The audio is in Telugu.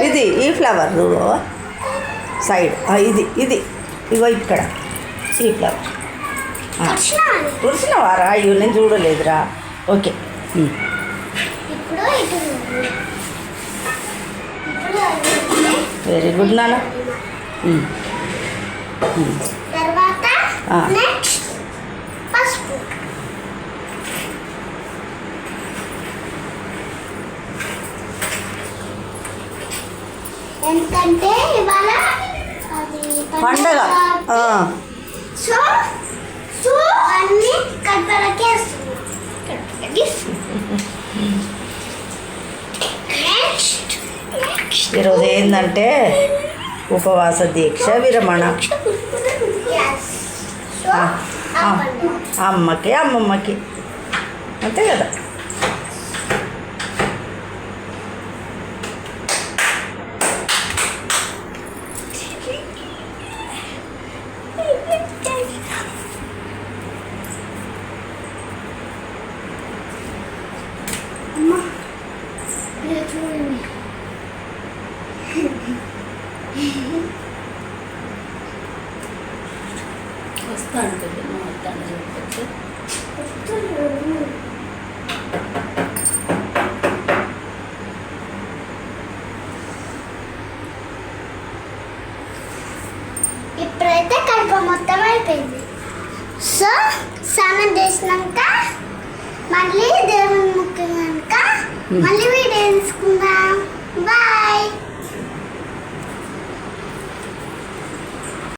ఇది ఈ ఫ్లవర్ సైడ్ ఇది ఇగో ఇక్కడ ఈ ఫ్లవర్ తుడిసినవారా? అయ్యో నేను చూడలేదురా. ఓకే వెరీ గుడ్ నాన్న. ఎందుకంటే ఇవాళ పండగ. సో సో అన్ని కడపలకే ఈరోజు ఏంటంటే ఉపవాస దీక్ష విరమణ. అమ్మకి అమ్మమ్మకి అంతే కదా. ఇప్పుడైతే కడుప మొత్తం అయిపోయింది. సో స్నానం చేసినాక మళ్ళీ దేవుని ముఖ్యంగా మళ్ళీ వీడియో